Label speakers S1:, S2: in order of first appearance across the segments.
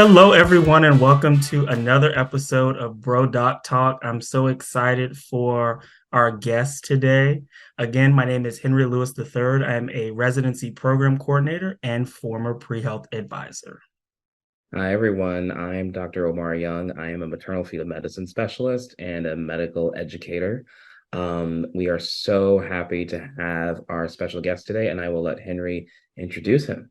S1: Hello, everyone, and welcome to another episode of Bro Doc Talk. I'm so excited for our guest today. Again, my name is Henry Lewis III. I am a residency program coordinator and former pre-health advisor.
S2: Hi, everyone. I'm Dr. Omar Young. I am a maternal fetal medicine specialist and a medical educator. We are so happy to have our special guest today, and I will let Henry introduce him.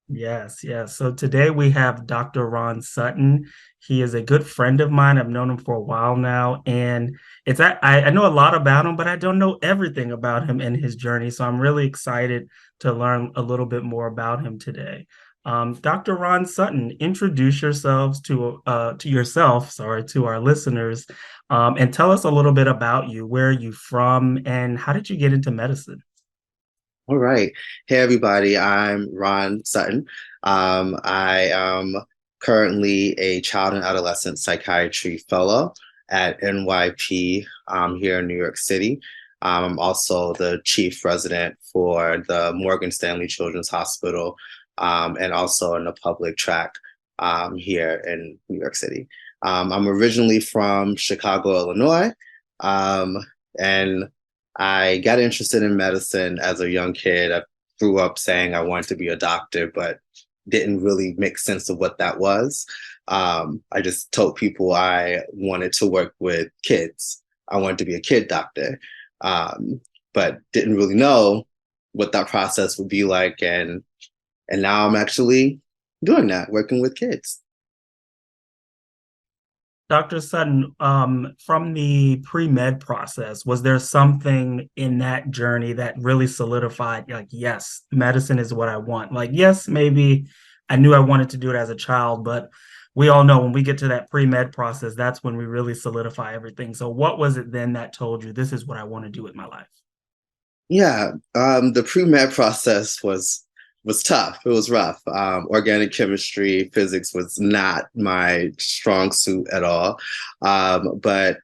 S1: Yes, yes. So today we have Dr. Ron Sutton. He is a good friend of mine. I've known him for a while now, and I know a lot about him, but I don't know everything about him and his journey. So I'm really excited to learn a little bit more about him today. Dr. Ron Sutton, introduce yourselves to yourself, sorry, to our listeners, and tell us a little bit about you. Where are you from, and how did you get into medicine?
S3: All right. Hey, everybody. I'm Ron Sutton. I am currently a child and adolescent psychiatry fellow at NYP here in New York City. I'm also the chief resident for the Morgan Stanley Children's Hospital and also in the public track here in New York City. I'm originally from Chicago, Illinois, and I got interested in medicine as a young kid. I grew up saying I wanted to be a doctor, but didn't really make sense of what that was. I just told people I wanted to work with kids. I wanted to be a kid doctor, but didn't really know what that process would be like. And now I'm actually doing that, working with kids.
S1: Dr. Sutton, from the pre-med process, was there something in that journey that really solidified, like, yes, medicine is what I want? Like, yes, maybe I knew I wanted to do it as a child, but we all know when we get to that pre-med process, that's when we really solidify everything. So what was it then that told you this is what I want to do with my life?
S3: Yeah, the pre-med process was tough. It was rough. Organic chemistry, physics was not my strong suit at all. But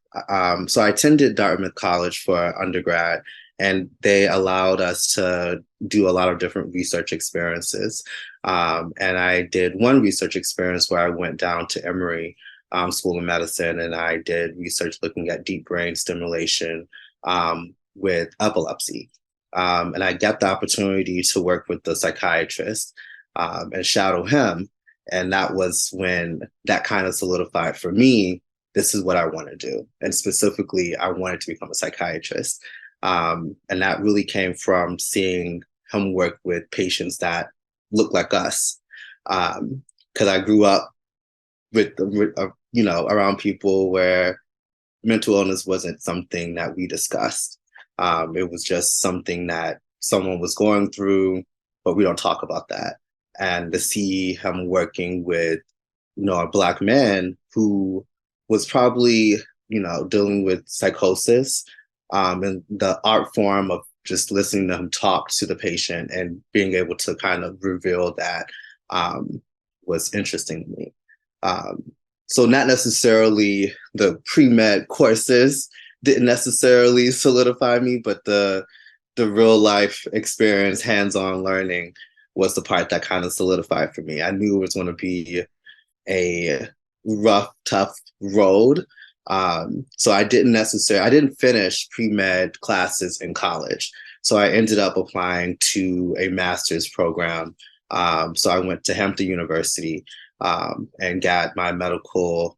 S3: so I attended Dartmouth College for undergrad, and they allowed us to do a lot of different research experiences. And I did one research experience where I went down to Emory School of Medicine, and I did research looking at deep brain stimulation with epilepsy. And I got the opportunity to work with the psychiatrist and shadow him. And that was when that kind of solidified for me, this is what I want to do. And specifically, I wanted to become a psychiatrist. And that really came from seeing him work with patients that look like us. Because I grew up around people where mental illness wasn't something that we discussed. It was just something that someone was going through, but we don't talk about that. And to see him working with, a Black man who was probably, dealing with psychosis, and the art form of just listening to him talk to the patient and being able to kind of reveal that was interesting to me. So not necessarily the pre-med courses didn't necessarily solidify me, but the real life experience, hands-on learning was the part that kind of solidified for me. I knew it was going to be a rough, tough road. So I didn't finish pre-med classes in college. So I ended up applying to a master's program. So I went to Hampton University and got my medical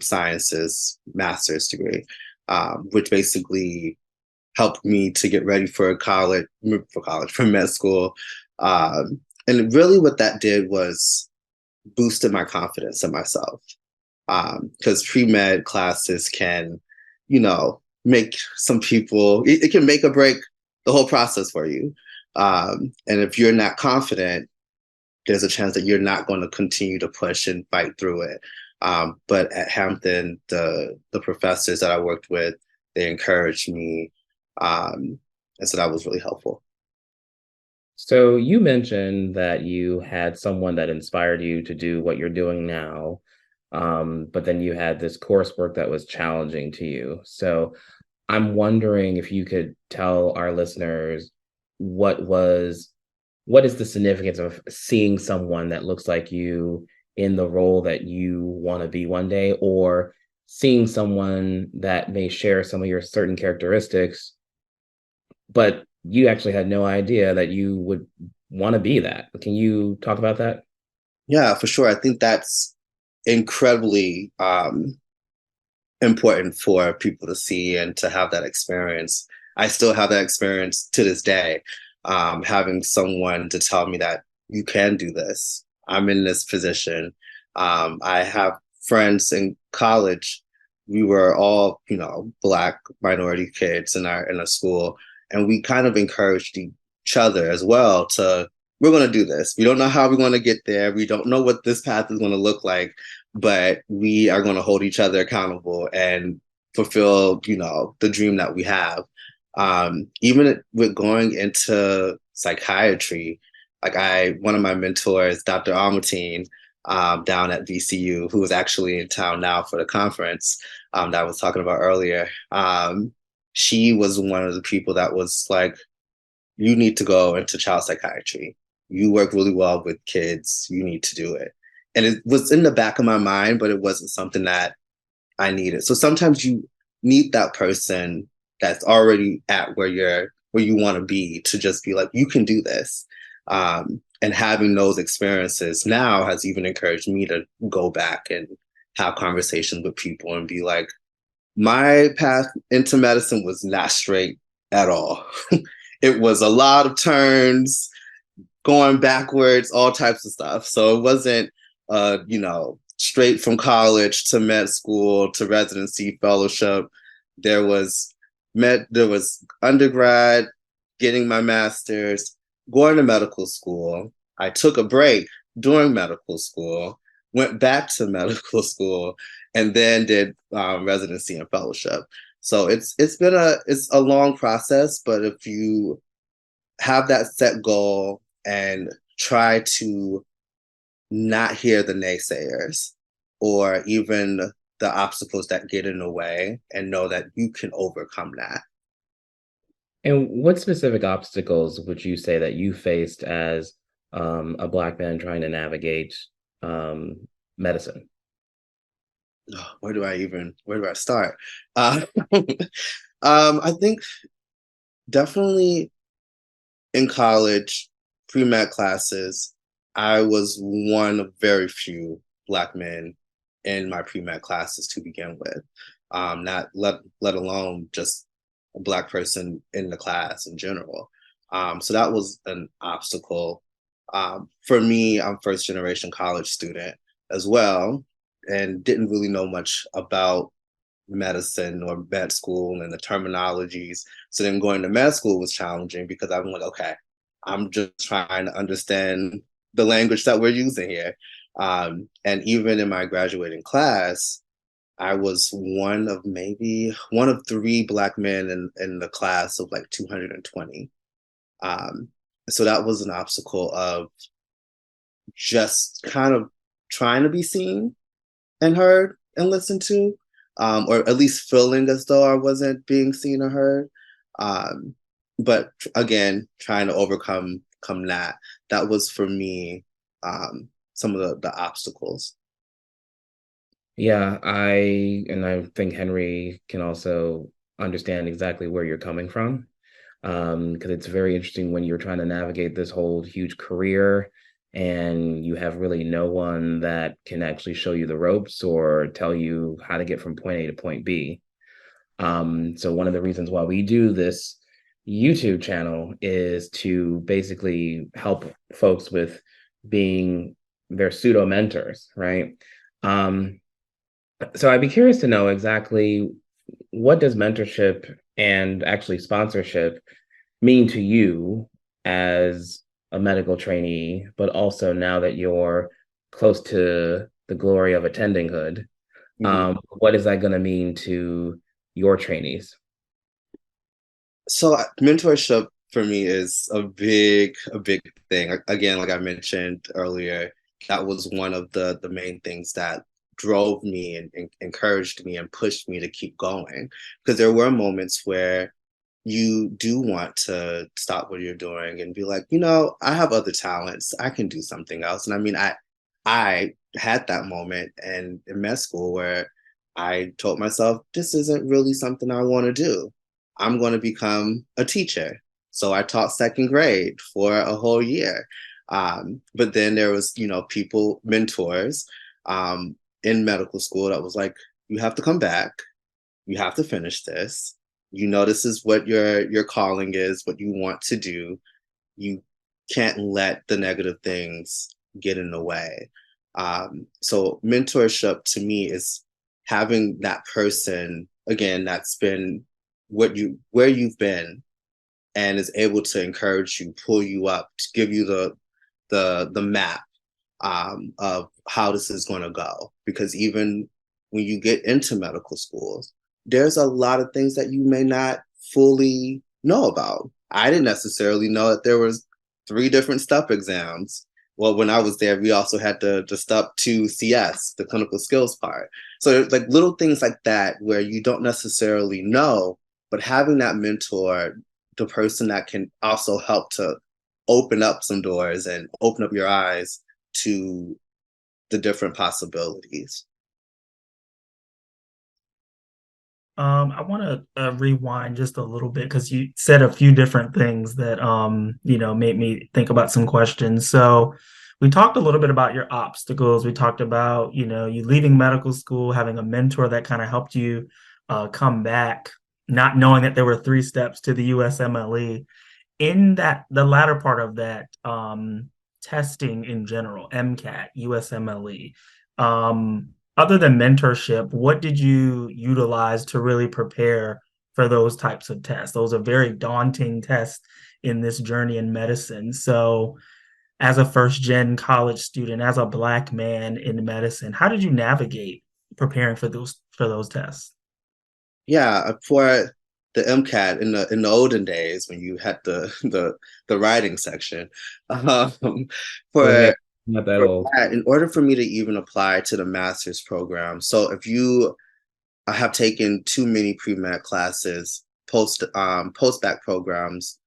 S3: sciences master's degree. Which basically helped me to get ready for med school. And really what that did was boosted my confidence in myself. Because pre-med classes can, make some people, it can make or break the whole process for you. And if you're not confident, there's a chance that you're not going to continue to push and fight through it. But at Hampton, the professors that I worked with, they encouraged me. And so that was really helpful.
S2: So you mentioned that you had someone that inspired you to do what you're doing now, but then you had this coursework that was challenging to you. So I'm wondering if you could tell our listeners what is the significance of seeing someone that looks like you in the role that you want to be one day, or seeing someone that may share some of your certain characteristics, but you actually had no idea that you would want to be that. Can you talk about that?
S3: Yeah, for sure. I think that's incredibly important for people to see and to have that experience. I still have that experience to this day, having someone to tell me that you can do this. I'm in this position. I have friends in college. We were all, Black minority kids in our school, and we kind of encouraged each other as well to. We're going to do this. We don't know how we're going to get there. We don't know what this path is going to look like, but we are going to hold each other accountable and fulfill, the dream that we have. Even with going into psychiatry, one of my mentors, Dr. Almatine, down at VCU, who is actually in town now for the conference that I was talking about earlier. She was one of the people that was like, you need to go into child psychiatry. You work really well with kids. You need to do it. And it was in the back of my mind, but it wasn't something that I needed. So sometimes you need that person that's already at where you want to be to just be like, you can do this. And having those experiences now has even encouraged me to go back and have conversations with people and be like, my path into medicine was not straight at all. It was a lot of turns, going backwards, all types of stuff. So it wasn't, straight from college to med school to residency fellowship. There was undergrad, getting my master's, going to medical school. I took a break during medical school, went back to medical school, and then did residency and fellowship. So it's a long process, but if you have that set goal and try to not hear the naysayers or even the obstacles that get in the way and know that you can overcome that.
S2: And what specific obstacles would you say that you faced as a Black man trying to navigate medicine?
S3: Where do I start? I think definitely in college, pre-med classes, I was one of very few Black men in my pre-med classes to begin with. Not let alone just a Black person in the class in general. So that was an obstacle. For me, I'm first generation college student as well, and didn't really know much about medicine or med school and the terminologies. So then going to med school was challenging because I'm like, okay, I'm just trying to understand the language that we're using here. And even in my graduating class, I was one of three Black men in the class of like 220. So that was an obstacle of just kind of trying to be seen and heard and listened to, or at least feeling as though I wasn't being seen or heard. But again, trying to overcome that. That was for me some of the obstacles.
S2: Yeah, I think Henry can also understand exactly where you're coming from. Because it's very interesting when you're trying to navigate this whole huge career and you have really no one that can actually show you the ropes or tell you how to get from point A to point B. So one of the reasons why we do this YouTube channel is to basically help folks with being their pseudo mentors, right? Um, so I'd be curious to know exactly what does mentorship and actually sponsorship mean to you as a medical trainee, but also now that you're close to the glory of attendinghood,
S3: Mhm.
S2: what is that going to mean to your trainees?
S3: So mentorship for me is a big thing. Again, like I mentioned earlier, that was one of the main things that drove me and encouraged me and pushed me to keep going. Because there were moments where you do want to stop what you're doing and be like, I have other talents. I can do something else. And I mean, I had that moment and in med school where I told myself, this isn't really something I want to do. I'm going to become a teacher. So I taught second grade for a whole year. But then there was, people, mentors in medical school that was like, you have to come back. You have to finish this. This is what your calling is, what you want to do. You can't let the negative things get in the way. So mentorship to me is having that person again that's been where you've been and is able to encourage you, pull you up, to give you the map of how this is going to go. Because even when you get into medical schools, there's a lot of things that you may not fully know about. I didn't necessarily know that there was 3 different STUP exams. Well, when I was there, we also had the STUP 2 CS, the clinical skills part. So there's like little things like that where you don't necessarily know, but having that mentor, the person that can also help to open up some doors and open up your eyes to the different possibilities.
S1: I want to rewind just a little bit because you said a few different things that made me think about some questions. So we talked a little bit about your obstacles. We talked about you leaving medical school, having a mentor that kind of helped you come back, not knowing that there were 3 steps to the USMLE. In that, the latter part of that, testing in general, MCAT, USMLE. Other than mentorship, what did you utilize to really prepare for those types of tests? Those are very daunting tests in this journey in medicine. So, as a first gen college student, as a Black man in medicine, how did you navigate preparing for those tests?
S3: Yeah, for the MCAT in the olden days when you had the writing section, um,
S2: Oh yeah,
S3: for
S2: not that
S3: for
S2: old.
S3: that, in order for me to even apply to the master's program, so if you have taken too many pre-med classes, post-bac programs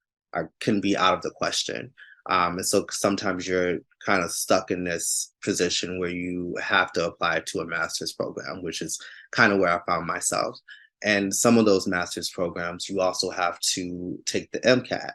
S3: can be out of the question. And so sometimes you're kind of stuck in this position where you have to apply to a master's program, which is kind of where I found myself. And some of those master's programs, you also have to take the MCAT.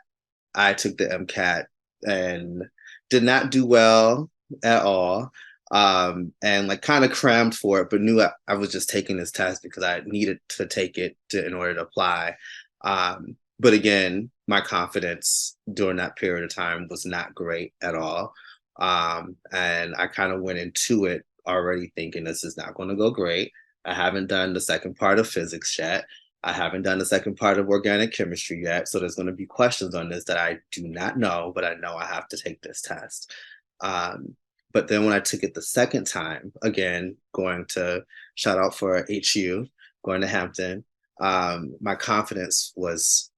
S3: I took the MCAT and did not do well at all. And like kind of crammed for it, but knew I was just taking this test because I needed to take it in order to apply. But again, my confidence during that period of time was not great at all. And I kind of went into it already thinking this is not going to go great. I haven't done the second part of physics yet. I haven't done the second part of organic chemistry yet. So there's going to be questions on this that I do not know, but I know I have to take this test. But then when I took it the second time, again, going to shout out for HU, going to Hampton, my confidence was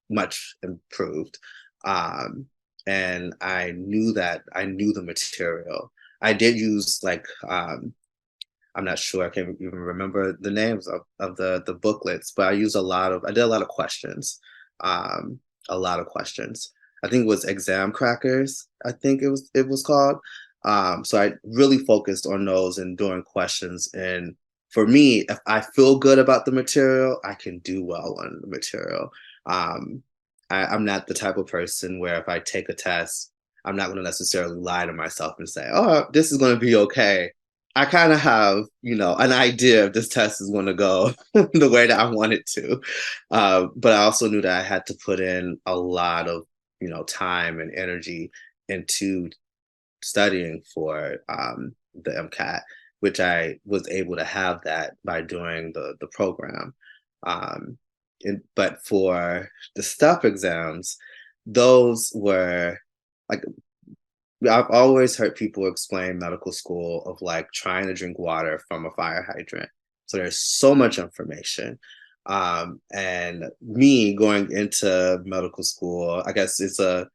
S3: much improved. And I knew the material. I did use I'm not sure, I can't even remember the names of the booklets, but I did a lot of questions. A lot of questions. I think it was exam crackers, I think it was called. So I really focused on those and doing questions. And for me, if I feel good about the material, I can do well on the material. I'm not the type of person where if I take a test, I'm not going to necessarily lie to myself and say, oh, this is going to be okay. I kind of have, an idea if this test is going to go the way that I want it to. But I also knew that I had to put in a lot of, time and energy into studying for the MCAT, which I was able to have that by doing the program. But for the STUP exams, those were like, I've always heard people explain medical school of like trying to drink water from a fire hydrant. So there's so much information. And me going into medical school, I guess it's a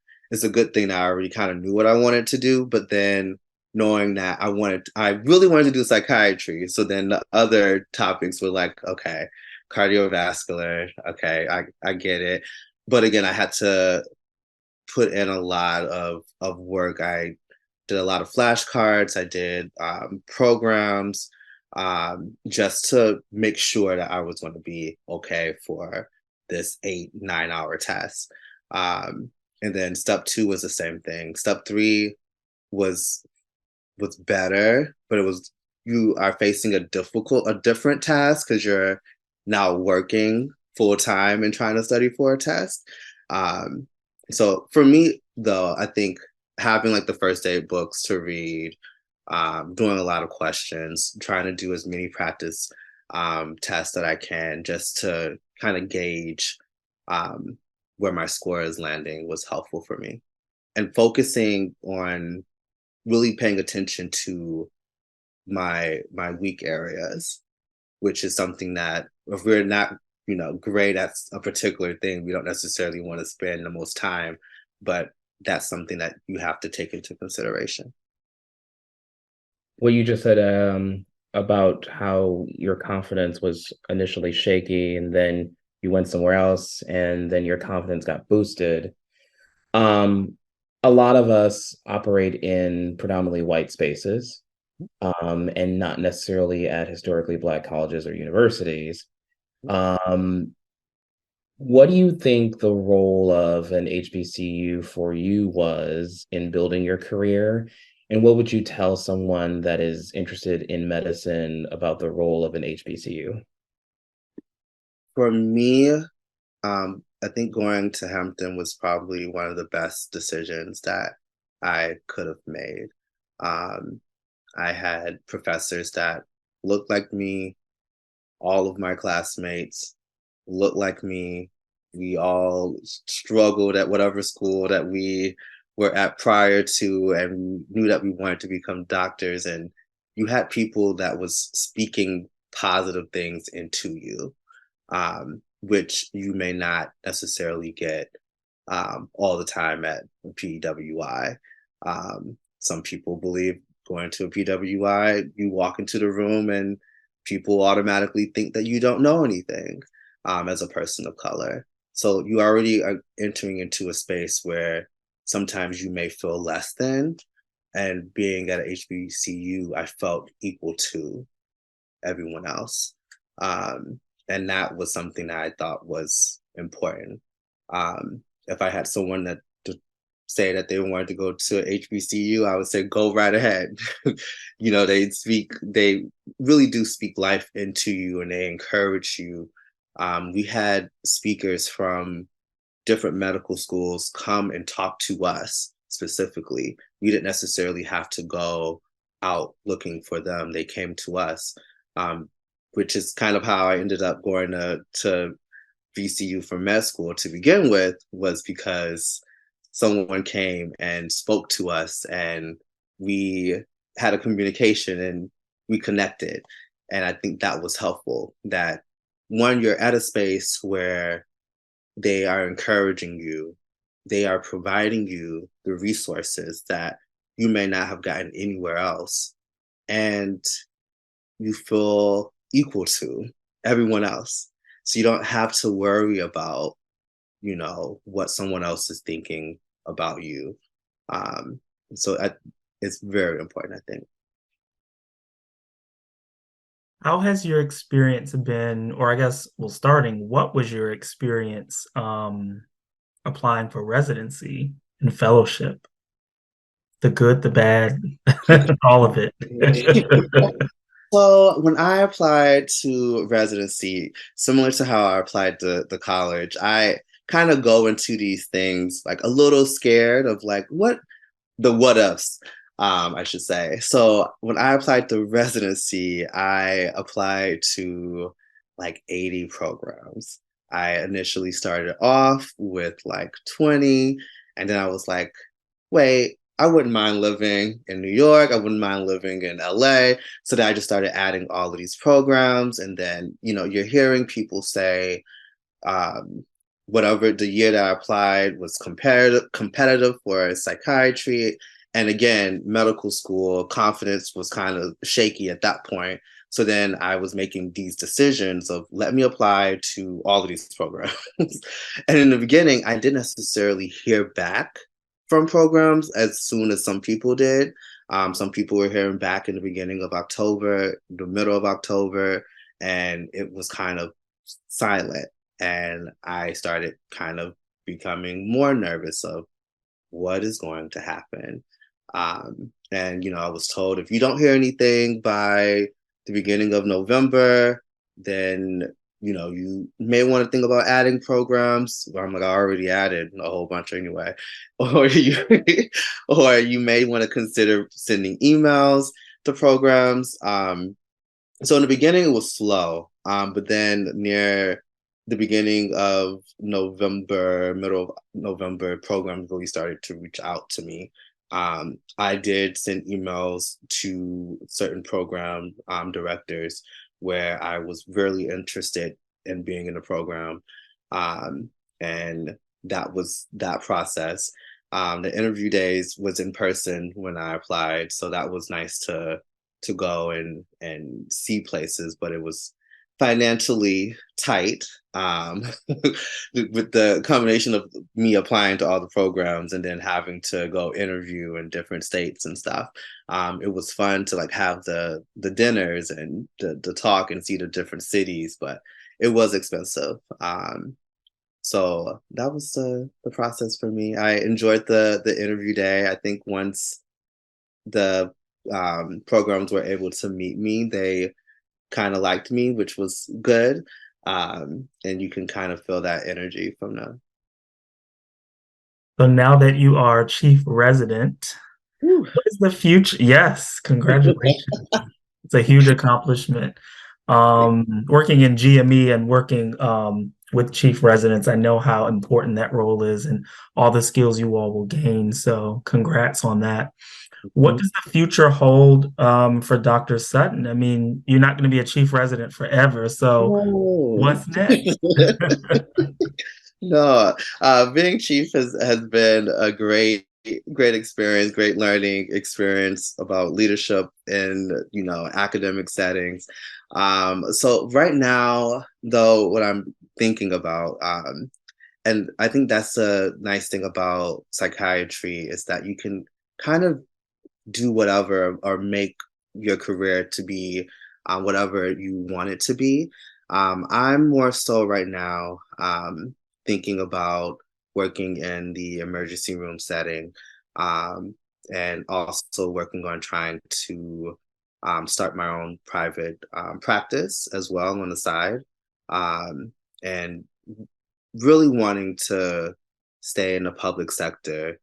S3: good thing that I already kind of knew what I wanted to do, but then knowing that I really wanted to do psychiatry. So then the other topics were like, okay, cardiovascular, okay, I get it. But again, I had to put in a lot of work. I did a lot of flashcards. I did programs just to make sure that I was going to be okay for this 8, 9 hour test. And then step 2 was the same thing. Step 3 was better, but it was you are facing a different task because you're now working full time and trying to study for a test. Um, so for me, though, I think having like the first aid books to read, doing a lot of questions, trying to do as many practice tests that I can just to kind of gauge um, where my score is landing was helpful for me. And focusing on really paying attention to my weak areas, which is something that if we're not, great at a particular thing, we don't necessarily want to spend the most time, but that's something that you have to take into consideration.
S2: What you just said about how your confidence was initially shaky and then you went somewhere else and then your confidence got boosted. Um, a lot of us operate in predominantly white spaces, and not necessarily at historically Black colleges or universities. Um, what do you think the role of an HBCU for you was in building your career? And what would you tell someone that is interested in medicine about the role of an HBCU?
S3: For me, I think going to Hampton was probably one of the best decisions that I could have made. Um, I had professors that looked like me. All of my classmates looked like me. We all struggled at whatever school that we were at prior to, and we knew that we wanted to become doctors. And you had people that was speaking positive things into you, which you may not necessarily get all the time at PWI. Some people believe going to a PWI, you walk into the room and people automatically think that you don't know anything as a person of color. So you already are entering into a space where sometimes you may feel less than. And being at a HBCU, I felt equal to everyone else. And that was something that I thought was important. If I had someone that to say that they wanted to go to HBCU, I would say go right ahead. They really do speak life into you and they encourage you. We had speakers from different medical schools come and talk to us specifically. We didn't necessarily have to go out looking for them. They came to us, which is kind of how I ended up going to VCU for med school to begin with, was because someone came and spoke to us and we had a communication and we connected. And I think that was helpful, that one, you're at a space where they are encouraging you, they are providing you the resources that you may not have gotten anywhere else. And you feel equal to everyone else. So you don't have to worry about, what someone else is thinking about you. Um, so it's very important, I think.
S1: How has your experience been, or I guess, well, starting, what was your experience applying for residency and fellowship? The good, the bad, all of it.
S3: So when I applied to residency, similar to how I applied to the college, I kind of go into these things like a little scared of like what ifs, I should say. So when I applied to residency, I applied to like 80 programs. I initially started off with like 20, and then I was like, wait, I wouldn't mind living in New York. I wouldn't mind living in LA. So then I just started adding all of these programs. And then, you're hearing people say, um, whatever the year that I applied was competitive for psychiatry. And again, medical school confidence was kind of shaky at that point. So then I was making these decisions of let me apply to all of these programs. And in the beginning, I didn't necessarily hear back from programs as soon as some people did. Some people were hearing back in the beginning of October, the middle of October, and it was kind of silent. And I started kind of becoming more nervous of what is going to happen. And, I was told if you don't hear anything by the beginning of November, then, you may want to think about adding programs. I'm like, I already added a whole bunch anyway. Or or you may want to consider sending emails to programs. So in the beginning, it was slow. But then near the beginning of November, middle of November, programs really started to reach out to me. I did send emails to certain program directors where I was really interested in being in the program. And that was that process. The interview days was in person when I applied, so that was nice to go and see places, but it was financially tight, with the combination of me applying to all the programs and then having to go interview in different states and stuff. It was fun to like have the dinners and the talk and see the different cities, but it was expensive. So that was the process for me. I enjoyed the interview day. I think once the programs were able to meet me, they kind of liked me, which was good. And you can kind of feel that energy from them.
S1: So now that you are chief resident,
S3: Whew.
S1: what is the future? Yes, congratulations. It's a huge accomplishment. Working in GME and working with chief residents, I know how important that role is and all the skills you all will gain. So congrats on that. What does the future hold for Dr. Sutton? I mean, you're not going to be a chief resident forever. So
S3: No.
S1: what's next?
S3: No, being chief has been a great experience, great learning experience about leadership in academic settings. So right now, though, what I'm thinking about, and I think that's a nice thing about psychiatry is that you can kind of do whatever or make your career to be whatever you want it to be. I'm more so right now thinking about working in the emergency room setting, and also working on trying to start my own private practice as well on the side, and really wanting to stay in the public sector,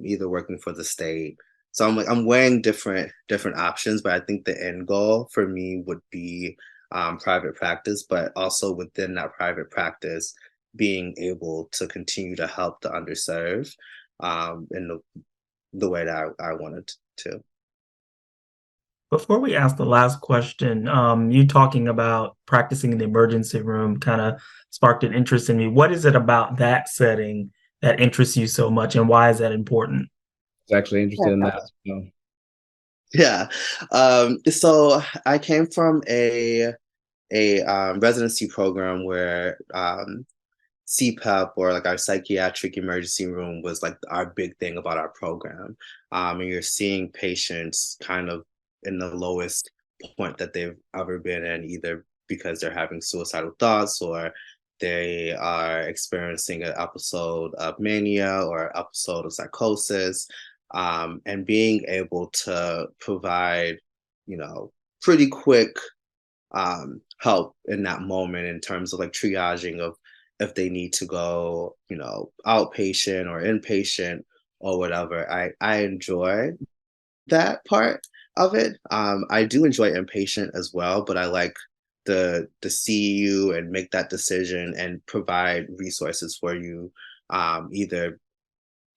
S3: either working for the state. So I'm weighing different options, but I think the end goal for me would be private practice, but also within that private practice, being able to continue to help the underserved in the way that I wanted to.
S1: Before we ask the last question, you talking about practicing in the emergency room kind of sparked an interest in me. What is it about that setting that interests you so much, and why is that important?
S2: I was actually interested in that. So.
S3: Yeah. So I came from a residency program where CPEP, or like our psychiatric emergency room, was like our big thing about our program. And you're seeing patients kind of in the lowest point that they've ever been in, either because they're having suicidal thoughts or they are experiencing an episode of mania or an episode of psychosis. And being able to provide, pretty quick help in that moment in terms of like triaging of if they need to go, outpatient or inpatient or whatever. I enjoy that part of it. I do enjoy inpatient as well, but I like the see you and make that decision and provide resources for you, either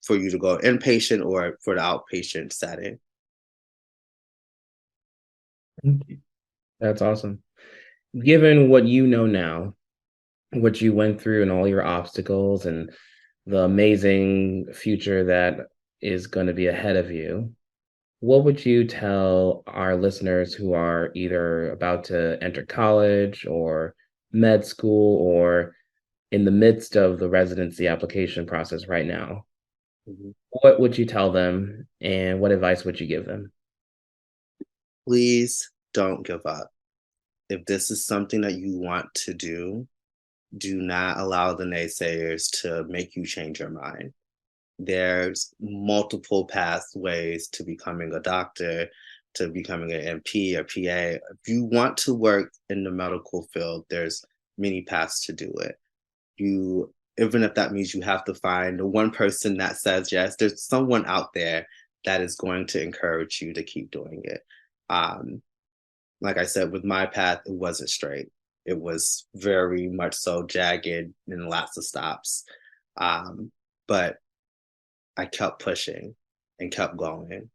S3: for you to go inpatient or for the outpatient setting.
S1: Thank you.
S2: That's awesome. Given what you know now, what you went through and all your obstacles and the amazing future that is going to be ahead of you, what would you tell our listeners who are either about to enter college or med school or in the midst of the residency application process right now?
S3: Mhm.
S2: what would you tell them and what advice would you give them?
S3: Please don't give up. If this is something that you want to do not allow the naysayers to make you change your mind. There's multiple pathways to becoming a doctor, to becoming an MP or PA. If you want to work in the medical field, there's many paths to do it. You, even if that means you have to find the one person that says yes, there's someone out there that is going to encourage you to keep doing it. Um, like I said, with my path, it wasn't straight. It was very much so jagged and lots of stops. But I kept pushing and kept going.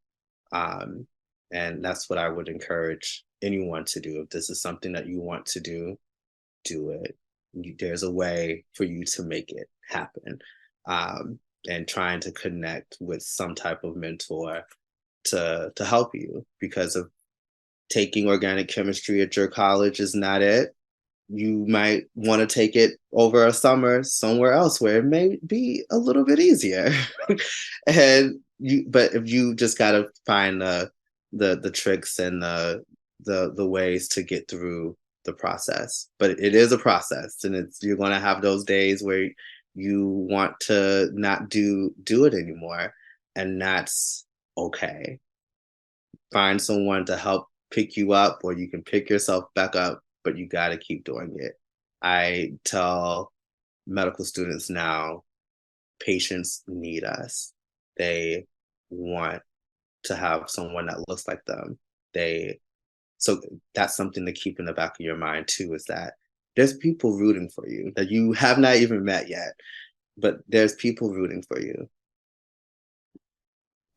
S3: Um, and that's what I would encourage anyone to do. If this is something that you want to do it. There's a way for you to make it happen. And trying to connect with some type of mentor to help you, because of taking organic chemistry at your college is not it. You might want to take it over a summer somewhere else where it may be a little bit easier. But if you just gotta find the tricks and the ways to get through the process. But it is a process, and you're gonna have those days where you want to not do it anymore, and that's okay. Find someone to help pick you up, or you can pick yourself back up, but you got to keep doing it. I tell medical students now, patients need us. They want to have someone that looks like them. So that's something to keep in the back of your mind too, is that there's people rooting for you that you have not even met yet, but there's people rooting for you.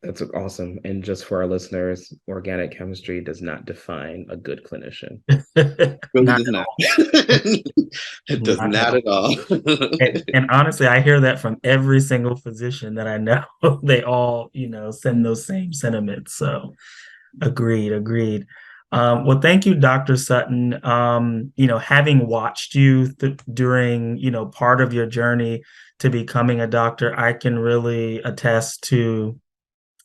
S2: That's awesome. And just for our listeners, organic chemistry does not define a good clinician.
S3: Really
S1: Not
S3: does
S1: at
S3: not.
S1: all.
S3: It does
S1: Not at
S3: not
S1: all.
S3: at all.
S1: And honestly, I hear that from every single physician that I know. They all, send those same sentiments. So agreed, agreed. Well, thank you, Dr. Sutton. Having watched you during, part of your journey to becoming a doctor, I can really attest to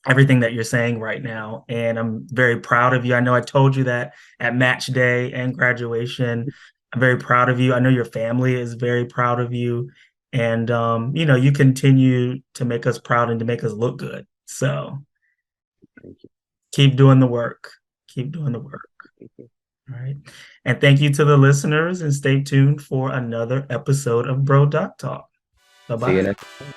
S1: everything that you're saying right now. And I'm very proud of you. I know I told you that at match day and graduation. I'm very proud of you. I know your family is very proud of you. And, you continue to make us proud and to make us look good. So keep doing the work. Keep doing the work. All right. And thank you to the listeners, and stay tuned for another episode of Bro Doc Talk.
S2: See you
S1: Bye-bye.
S2: next time.